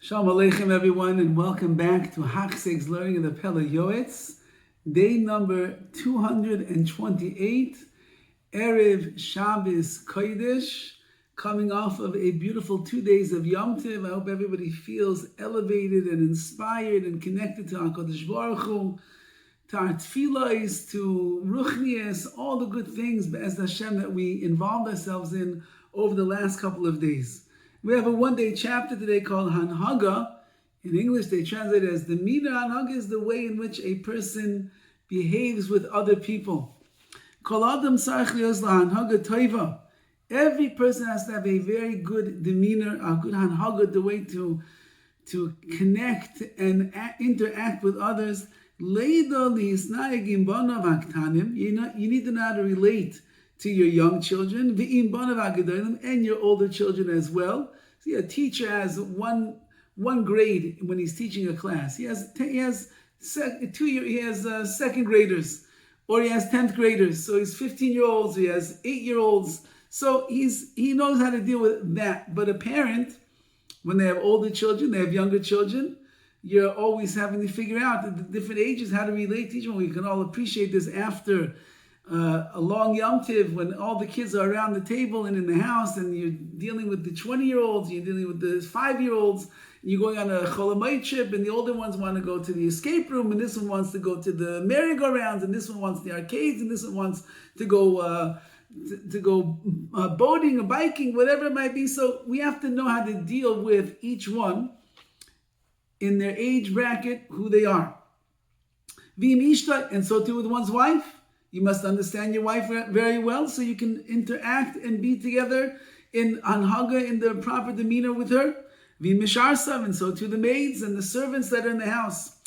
Shalom Aleichem, everyone, and welcome back to Hachzeg's learning of the Pele Yoetz, day number 228, Erev Shabbos Kodesh, coming off of a beautiful 2 days of Yom Tov. I hope everybody feels elevated and inspired and connected to HaKadosh Baruch Hu, to our tefillos, to ruchnias, all the good things, Be'ez Hashem, that we involved ourselves in over the last couple of days. We have a one-day chapter today called Hanhaga. In English, they translate it as the Mina. Hanhaga is the way in which a person behaves with other people. Kol adam sarich lios lahanhaga toiva. Every person has to have a very good demeanor, a good hanhaga, the way to connect and interact with others. Leido lihisnayagim banav haktanim. You need to know how to relate to your young children, and your older children as well. See, a teacher has one grade when he's teaching a class. He has second graders, or he has 10th graders. So he's 15-year-olds. He has 8-year-olds. So he knows how to deal with that. But a parent, when they have older children, they have younger children, you're always having to figure out at the different ages how to relate to each one. We can all appreciate this after a long Yom Tov, when all the kids are around the table and in the house, and you're dealing with the 20-year-olds, you're dealing with the 5-year-olds, and you're going on a Cholamite trip, and the older ones want to go to the escape room, and this one wants to go to the merry-go-rounds, and this one wants the arcades, and this one wants to go boating or biking, whatever it might be. So we have to know how to deal with each one in their age bracket, who they are. And so too with one's wife. You must understand your wife very well so you can interact and be together in anhaga, in the proper demeanor with her. V'misharsav, and so to the maids and the servants that are in the house.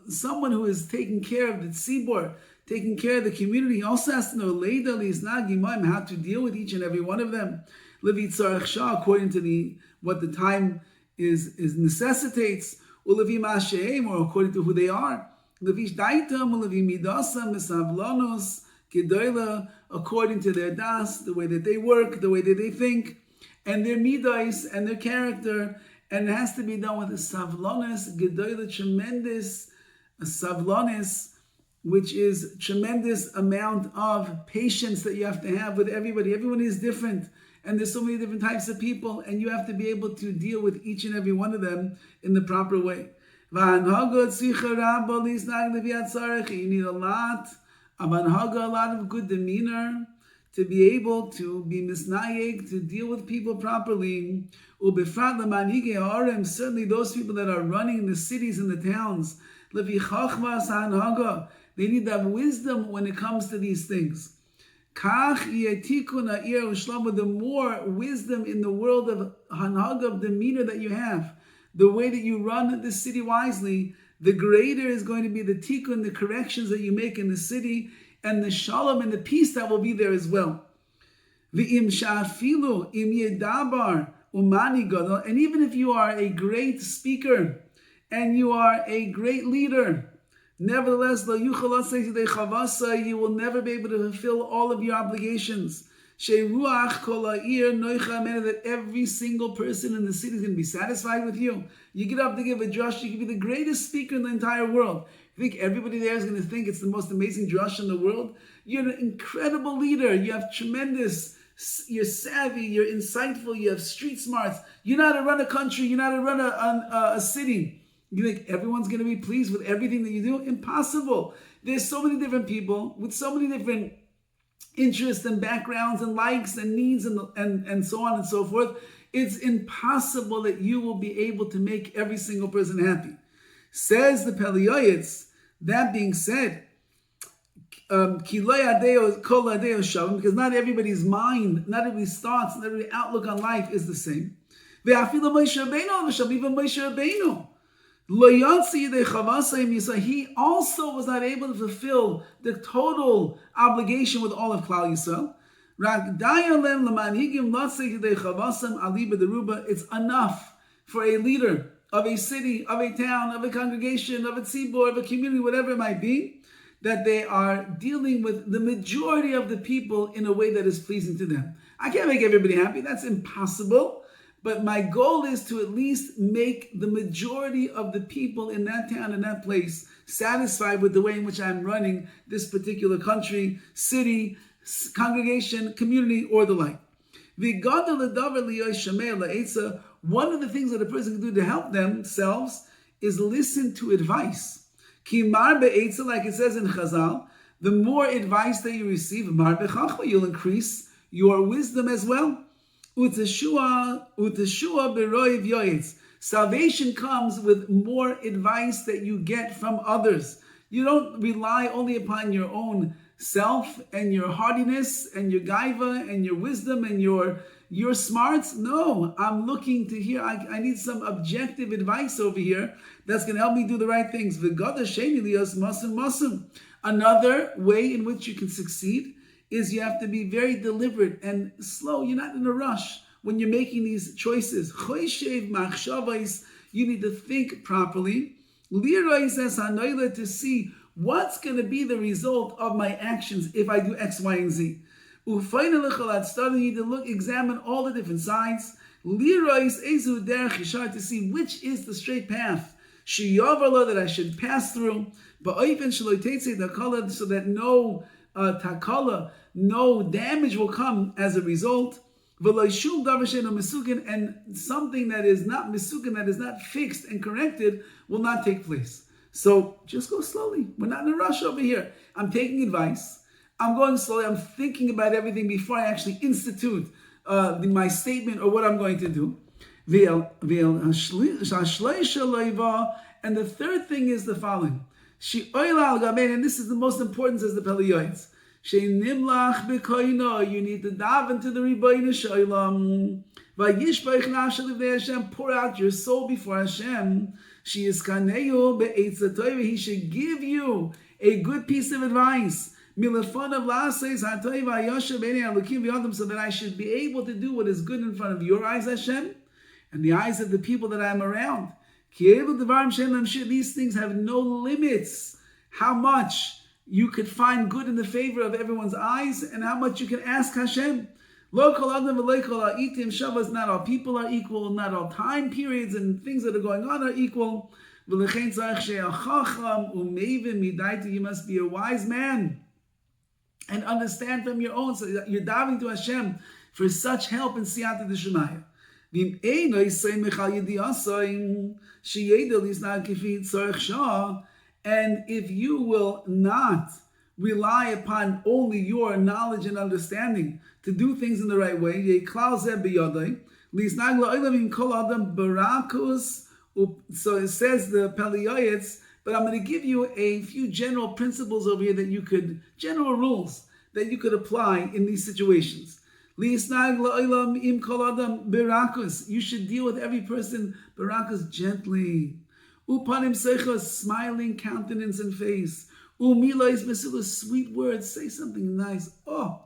Someone who is taking care of the tzibor, taking care of the community, also has to know how to deal with each and every one of them. According to what the time is necessitates. Or according to who they are, according to their das, the way that they work, the way that they think, and their midas and their character, and it has to be done with a savlonis, gedoyle, tremendous savlonis, which is tremendous amount of patience that you have to have with everybody. Everyone is different. And there's so many different types of people, and you have to be able to deal with each and every one of them in the proper way. You need a lot of good demeanor to be able to be misnayeg, to deal with people properly. Certainly those people that are running the cities and the towns, they need to have wisdom when it comes to these things. The more wisdom in the world of hanhaga, of demeanor that you have, the way that you run the city wisely, the greater is going to be the tikkun, the corrections that you make in the city, and the shalom and the peace that will be there as well. And even if you are a great speaker and you are a great leader, nevertheless, you will never be able to fulfill all of your obligations. That every single person in the city is going to be satisfied with you. You get up to give a drush, you can be the greatest speaker in the entire world. You think everybody there is going to think it's the most amazing drush in the world? You're an incredible leader. You have you're savvy, you're insightful, you have street smarts. You know how to run a country, you know how to run a city. You think everyone's going to be pleased with everything that you do? Impossible. There's so many different people with so many different interests and backgrounds and likes and needs and so on and so forth. It's impossible that you will be able to make every single person happy. Says the Pele Yoetz. That being said, because not everybody's mind, not everybody's thoughts, not every outlook on life is the same. Even Moshe Rabbeinu. He also was not able to fulfill the total obligation with all of Klal Yisrael. It's enough for a leader of a city, of a town, of a congregation, of a tzibor, of a community, whatever it might be, that they are dealing with the majority of the people in a way that is pleasing to them. I can't make everybody happy. That's impossible. But my goal is to at least make the majority of the people in that town, in that place, satisfied with the way in which I'm running this particular country, city, congregation, community, or the like. One of the things that a person can do to help themselves is listen to advice. Like it says in Chazal, the more advice that you receive, you'll increase your wisdom as well. Salvation comes with more advice that you get from others. You don't rely only upon your own self and your hardiness and your gaiva and your wisdom and your smarts. No, I'm looking to hear. I need some objective advice over here that's going to help me do the right things. Another way in which you can succeed is you have to be very deliberate and slow. You're not in a rush when you're making these choices. You need to think properly. To see what's going to be the result of my actions if I do X, Y, and Z. You need to examine all the different sides. To see which is the straight path that I should pass through. So that no takala, no damage will come as a result. And something that is not misukin, that is not fixed and corrected, will not take place. So just go slowly. We're not in a rush over here. I'm taking advice. I'm going slowly. I'm thinking about everything before I actually institute my statement or what I'm going to do. And the third thing is the following. And this is the most important, says the Pele Yoetz. You need to dive into the Rabbi Shalom. Pour out your soul before Hashem. He should give you a good piece of advice. So that I should be able to do what is good in front of your eyes, Hashem, and the eyes of the people that I'm around. These things have no limits. How much you could find good in the favor of everyone's eyes, and how much you can ask Hashem. Not all people are equal, not all time periods and things that are going on are equal. You must be a wise man and understand from your own, so that you're diving to Hashem for such help in Siyata D'Shemaya. And if you will not rely upon only your knowledge and understanding to do things in the right way, so it says the Pele Yoetz, but I'm going to give you a few general principles over here general rules that you could apply in these situations. You should deal with every person barakus gently. Smiling countenance and face. Sweet words. Say something nice. Oh,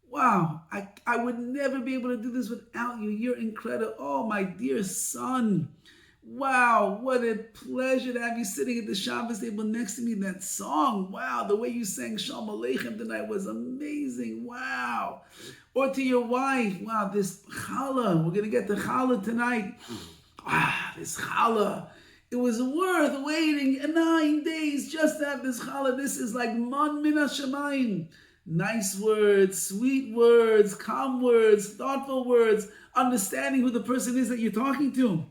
wow. I would never be able to do this without you. You're incredible. Oh, my dear son. Wow, what a pleasure to have you sitting at the Shabbos table next to me. That song, wow, the way you sang Shalom Aleichem tonight was amazing. Wow. Or to your wife, wow, this challah, we're going to get the challah tonight. This challah. It was worth waiting 9 days just to have this challah. This is like man min hashamayim. Nice words, sweet words, calm words, thoughtful words, understanding who the person is that you're talking to.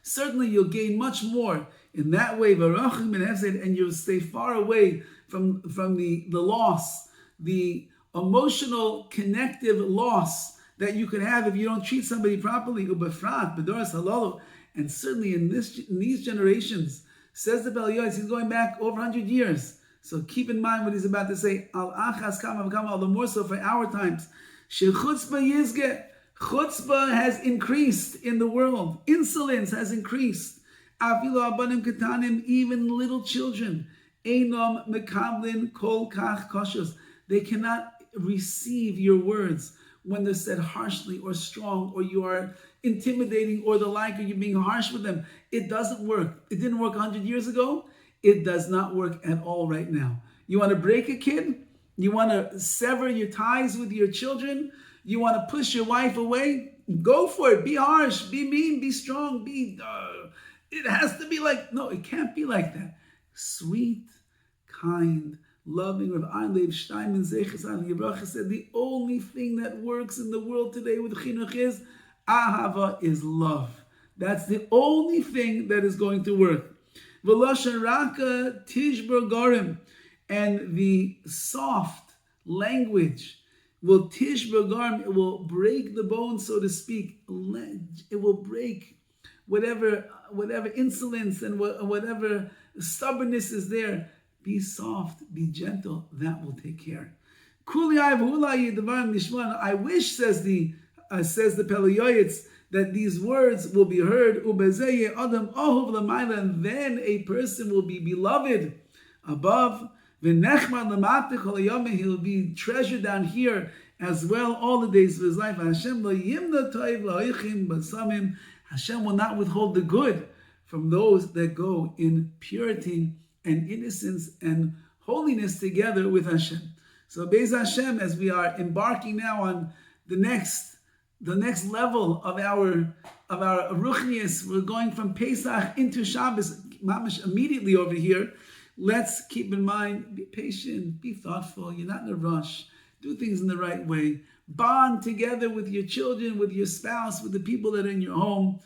Certainly you'll gain much more in that way, and you'll stay far away from the loss, the emotional connective loss that you could have if you don't treat somebody properly. And certainly in these generations, says the Pele Yoetz, he's going back over 100 years. So keep in mind what he's about to say. Al achas kama v'kama, all the more so for our times. Shechutzpah yizge. Chutzpah has increased in the world. Insolence has increased. Afilu abanim ketanim, even little children. Einom mekablin kol kach koshos. They cannot receive your words when they're said harshly or strong, or you are intimidating or the like, or you're being harsh with them. It doesn't work. It didn't work 100 years ago. It does not work at all right now. You want to break a kid? You want to sever your ties with your children? You want to push your wife away? Go for it. Be harsh, be mean, be strong, it has to be like, no, it can't be like that. Sweet, kind, loving. Rabbi Leib Steinman Zeches Yivracha said the only thing that works in the world today with chinuch is ahava, is love. That's the only thing that is going to work. V'lashon raka tishbar garim, and the soft language will tishbar garim. It will break the bones, so to speak. It will break whatever insolence and whatever stubbornness is there. Be soft, be gentle. That will take care. I wish, says the Pele Yoetz, that these words will be heard. And then a person will be beloved above. He'll be treasured down here as well all the days of his life. Hashem will not withhold the good from those that go in purity and innocence and holiness together with Hashem. So Be'ez Hashem, as we are embarking now on the next level of our ruchnius, we're going from Pesach into Shabbos, mamash immediately over here. Let's keep in mind, be patient, be thoughtful. You're not in a rush. Do things in the right way. Bond together with your children, with your spouse, with the people that are in your home.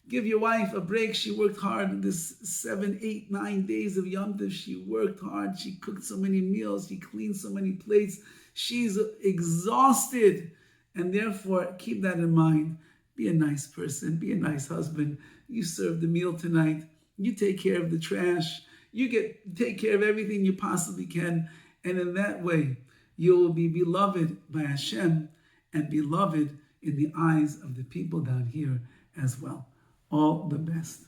Give your wife a break. She worked hard this 7, 8, 9 days of Yom Tov. She worked hard. She cooked so many meals. She cleaned so many plates. She's exhausted. And therefore, keep that in mind. Be a nice person. Be a nice husband. You serve the meal tonight. You take care of the trash. You take care of everything you possibly can. And in that way, you will be beloved by Hashem and beloved in the eyes of the people down here as well. All the best.